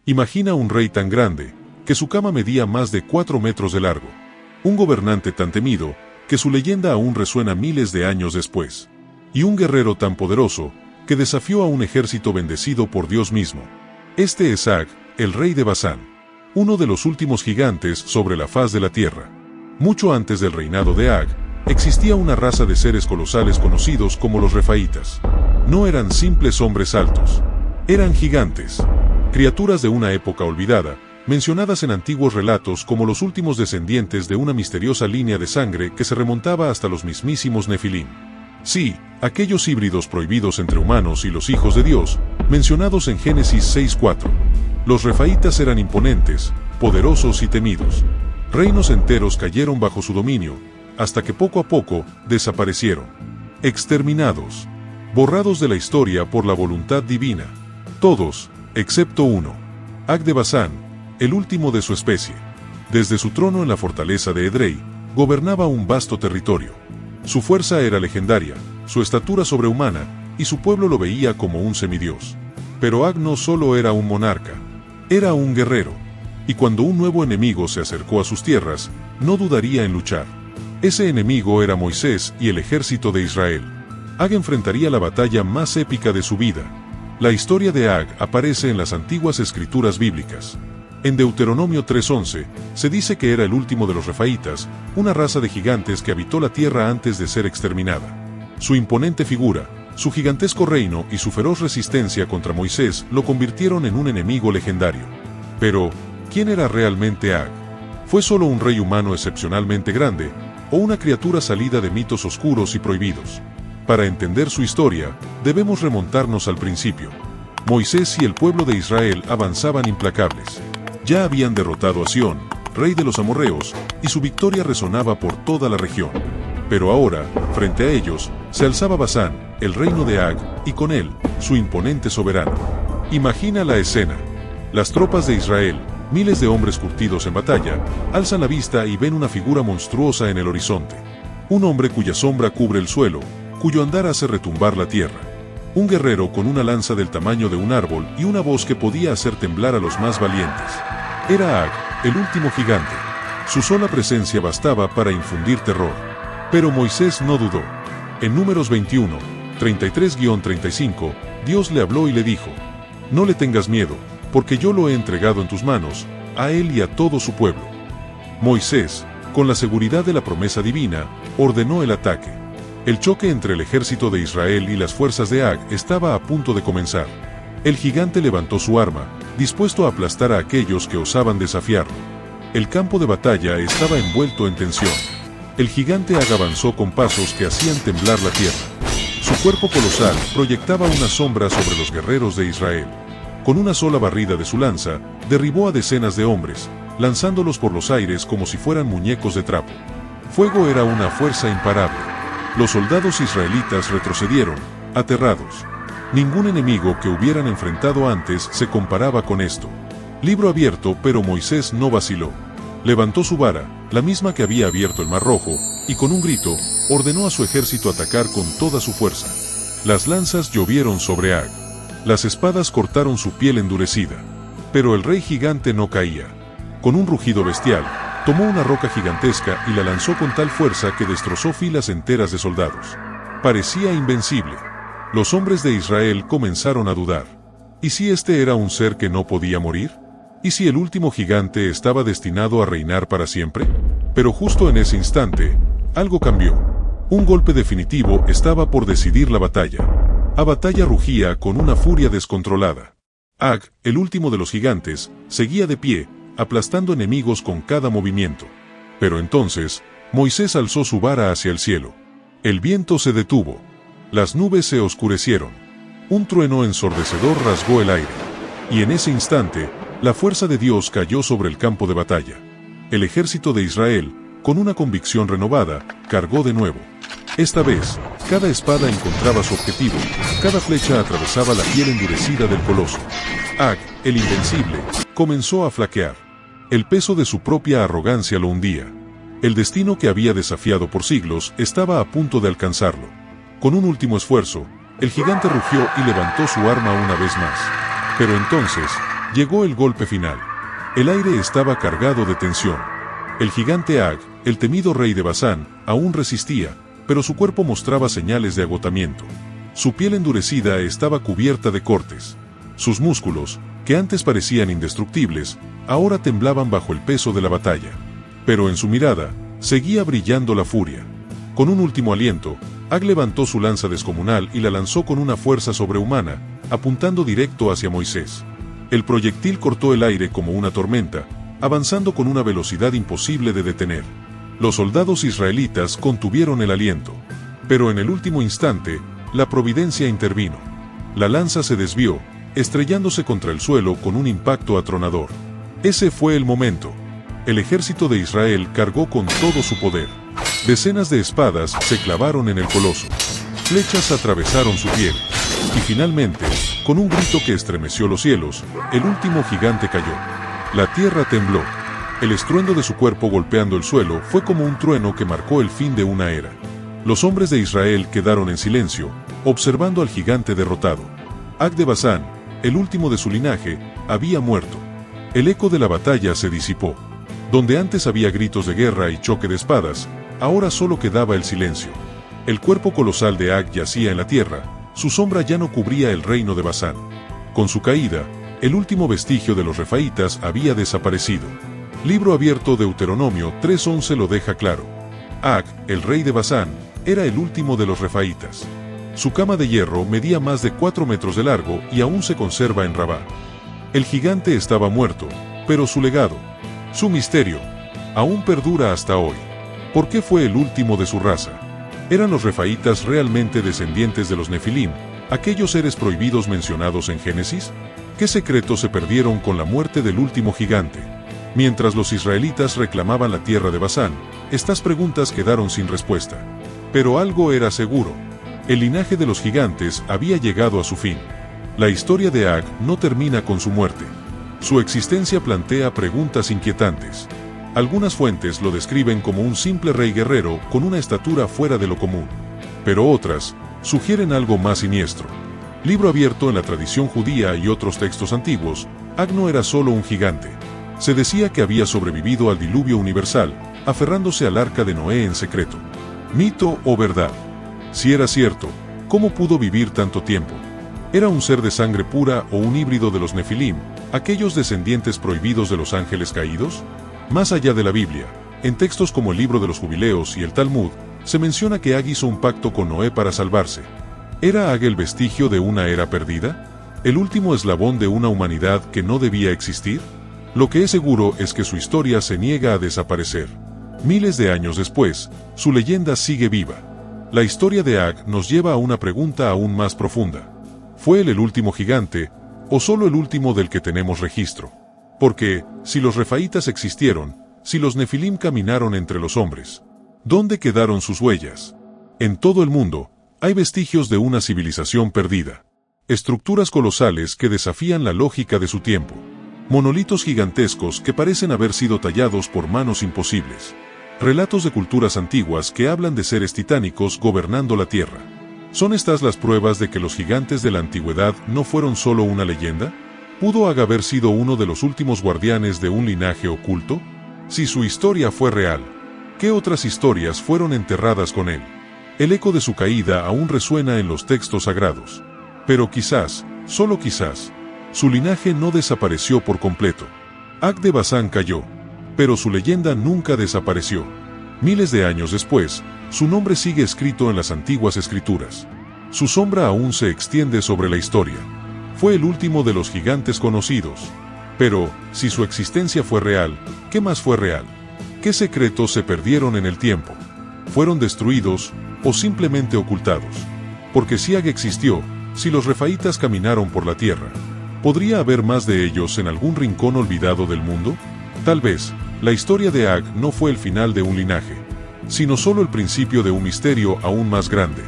Imagina un rey tan grande, que su cama medía más de 4 metros de largo. Un gobernante tan temido, que su leyenda aún resuena miles de años después. Y un guerrero tan poderoso, que desafió a un ejército bendecido por Dios mismo. Este es Ag, el rey de Basán, uno de los últimos gigantes sobre la faz de la tierra. Mucho antes del reinado de Ag, existía una raza de seres colosales conocidos como los refaitas. No eran simples hombres altos. Eran gigantes. Criaturas de una época olvidada, mencionadas en antiguos relatos como los últimos descendientes de una misteriosa línea de sangre que se remontaba hasta los mismísimos Nefilim. Sí, aquellos híbridos prohibidos entre humanos y los hijos de Dios, mencionados en Génesis 6:4. Los refaitas eran imponentes, poderosos y temidos. Reinos enteros cayeron bajo su dominio, hasta que poco a poco desaparecieron. Exterminados. Borrados de la historia por la voluntad divina. Todos, excepto uno. Ag de Basán, el último de su especie. Desde su trono en la fortaleza de Edrei, gobernaba un vasto territorio. Su fuerza era legendaria, su estatura sobrehumana, y su pueblo lo veía como un semidios. Pero Ag no solo era un monarca, era un guerrero. Y cuando un nuevo enemigo se acercó a sus tierras, no dudaría en luchar. Ese enemigo era Moisés y el ejército de Israel. Ag enfrentaría la batalla más épica de su vida. La historia de Ag aparece en las antiguas escrituras bíblicas. En Deuteronomio 3:11, se dice que era el último de los refaitas, una raza de gigantes que habitó la tierra antes de ser exterminada. Su imponente figura, su gigantesco reino y su feroz resistencia contra Moisés lo convirtieron en un enemigo legendario. Pero, ¿quién era realmente Ag? ¿Fue solo un rey humano excepcionalmente grande, o una criatura salida de mitos oscuros y prohibidos? Para entender su historia, debemos remontarnos al principio. Moisés y el pueblo de Israel avanzaban implacables. Ya habían derrotado a Sión, rey de los amorreos, y su victoria resonaba por toda la región. Pero ahora, frente a ellos, se alzaba Basán, el reino de Ag, y con él, su imponente soberano. Imagina la escena. Las tropas de Israel, miles de hombres curtidos en batalla, alzan la vista y ven una figura monstruosa en el horizonte. Un hombre cuya sombra cubre el suelo, cuyo andar hace retumbar la tierra. Un guerrero con una lanza del tamaño de un árbol y una voz que podía hacer temblar a los más valientes. Era Ag, el último gigante. Su sola presencia bastaba para infundir terror. Pero Moisés no dudó. En Números 21, 33-35, Dios le habló y le dijo: «No le tengas miedo, porque yo lo he entregado en tus manos, a él y a todo su pueblo». Moisés, con la seguridad de la promesa divina, ordenó el ataque. El choque entre el ejército de Israel y las fuerzas de Ag estaba a punto de comenzar. El gigante levantó su arma, dispuesto a aplastar a aquellos que osaban desafiarlo. El campo de batalla estaba envuelto en tensión. El gigante Ag avanzó con pasos que hacían temblar la tierra. Su cuerpo colosal proyectaba una sombra sobre los guerreros de Israel. Con una sola barrida de su lanza, derribó a decenas de hombres, lanzándolos por los aires como si fueran muñecos de trapo. Fuego era una fuerza imparable. Los soldados israelitas retrocedieron, aterrados. Ningún enemigo que hubieran enfrentado antes se comparaba con esto. Libro abierto, pero Moisés no vaciló. Levantó su vara, la misma que había abierto el Mar Rojo, y con un grito, ordenó a su ejército atacar con toda su fuerza. Las lanzas llovieron sobre Ag. Las espadas cortaron su piel endurecida. Pero el rey gigante no caía. Con un rugido bestial, tomó una roca gigantesca y la lanzó con tal fuerza que destrozó filas enteras de soldados. Parecía invencible. Los hombres de Israel comenzaron a dudar. ¿Y si este era un ser que no podía morir? ¿Y si el último gigante estaba destinado a reinar para siempre? Pero justo en ese instante, algo cambió. Un golpe definitivo estaba por decidir la batalla. La batalla rugía con una furia descontrolada. Ag, el último de los gigantes, seguía de pie, aplastando enemigos con cada movimiento. Pero entonces, Moisés alzó su vara hacia el cielo. El viento se detuvo. Las nubes se oscurecieron. Un trueno ensordecedor rasgó el aire. Y en ese instante, la fuerza de Dios cayó sobre el campo de batalla. El ejército de Israel, con una convicción renovada, cargó de nuevo. Esta vez, cada espada encontraba su objetivo, cada flecha atravesaba la piel endurecida del coloso. Ag, el invencible, comenzó a flaquear. El peso de su propia arrogancia lo hundía. El destino que había desafiado por siglos estaba a punto de alcanzarlo. Con un último esfuerzo, el gigante rugió y levantó su arma una vez más. Pero entonces, Llegó el golpe final. El aire estaba cargado de tensión. El gigante Ag, el temido rey de Basán, aún resistía, pero su cuerpo mostraba señales de agotamiento. Su piel endurecida estaba cubierta de cortes. Sus músculos, que antes parecían indestructibles, ahora temblaban bajo el peso de la batalla. Pero en su mirada, seguía brillando la furia. Con un último aliento, Ag levantó su lanza descomunal y la lanzó con una fuerza sobrehumana, apuntando directo hacia Moisés. El proyectil cortó el aire como una tormenta, avanzando con una velocidad imposible de detener. Los soldados israelitas contuvieron el aliento. Pero en el último instante, la providencia intervino. La lanza se desvió, estrellándose contra el suelo con un impacto atronador. Ese fue el momento. El ejército de Israel cargó con todo su poder. Decenas de espadas se clavaron en el coloso. Flechas atravesaron su piel. Y finalmente, con un grito que estremeció los cielos, el último gigante cayó. La tierra tembló. El estruendo de su cuerpo golpeando el suelo fue como un trueno que marcó el fin de una era. Los hombres de Israel quedaron en silencio, observando al gigante derrotado. Ag de Basán, el último de su linaje, había muerto. El eco de la batalla se disipó. Donde antes había gritos de guerra y choque de espadas, ahora solo quedaba el silencio. El cuerpo colosal de Ag yacía en la tierra, su sombra ya no cubría el reino de Basán. Con su caída, el último vestigio de los refaítas había desaparecido. Libro abierto Deuteronomio 3:11 lo deja claro. Ag, el rey de Basán, era el último de los refaítas. Su cama de hierro medía más de 4 metros de largo y aún se conserva en Rabá. El gigante estaba muerto, pero su legado, su misterio, aún perdura hasta hoy. ¿Por qué fue el último de su raza? ¿Eran los refaítas realmente descendientes de los Nefilim, aquellos seres prohibidos mencionados en Génesis? ¿Qué secretos se perdieron con la muerte del último gigante? Mientras los israelitas reclamaban la tierra de Basán, estas preguntas quedaron sin respuesta. Pero algo era seguro. El linaje de los gigantes había llegado a su fin. La historia de Ag no termina con su muerte. Su existencia plantea preguntas inquietantes. Algunas fuentes lo describen como un simple rey guerrero con una estatura fuera de lo común. Pero otras sugieren algo más siniestro. Libro abierto en la tradición judía y otros textos antiguos, Ag no era solo un gigante. Se decía que había sobrevivido al diluvio universal, aferrándose al arca de Noé en secreto. ¿Mito o verdad? Si era cierto, ¿cómo pudo vivir tanto tiempo? ¿Era un ser de sangre pura o un híbrido de los Nefilim, aquellos descendientes prohibidos de los ángeles caídos? Más allá de la Biblia, en textos como el Libro de los Jubileos y el Talmud, se menciona que Ag hizo un pacto con Noé para salvarse. ¿Era Ag el vestigio de una era perdida? ¿El último eslabón de una humanidad que no debía existir? Lo que es seguro es que su historia se niega a desaparecer. Miles de años después, su leyenda sigue viva. La historia de Ag nos lleva a una pregunta aún más profunda. ¿Fue él el último gigante, o solo el último del que tenemos registro? Porque, si los refaítas existieron, si los Nefilim caminaron entre los hombres, ¿dónde quedaron sus huellas? En todo el mundo, hay vestigios de una civilización perdida. Estructuras colosales que desafían la lógica de su tiempo. Monolitos gigantescos que parecen haber sido tallados por manos imposibles. Relatos de culturas antiguas que hablan de seres titánicos gobernando la Tierra. ¿Son estas las pruebas de que los gigantes de la antigüedad no fueron solo una leyenda? ¿Pudo Ag haber sido uno de los últimos guardianes de un linaje oculto? Si su historia fue real, ¿qué otras historias fueron enterradas con él? El eco de su caída aún resuena en los textos sagrados. Pero quizás, solo quizás, su linaje no desapareció por completo. Ag de Basán cayó, pero su leyenda nunca desapareció. Miles de años después, su nombre sigue escrito en las antiguas escrituras. Su sombra aún se extiende sobre la historia. Fue el último de los gigantes conocidos. Pero, si su existencia fue real, ¿qué más fue real? ¿Qué secretos se perdieron en el tiempo? ¿Fueron destruidos, o simplemente ocultados? Porque si Ag existió, si los refaítas caminaron por la tierra, ¿podría haber más de ellos en algún rincón olvidado del mundo? Tal vez, la historia de Ag no fue el final de un linaje, sino solo el principio de un misterio aún más grande.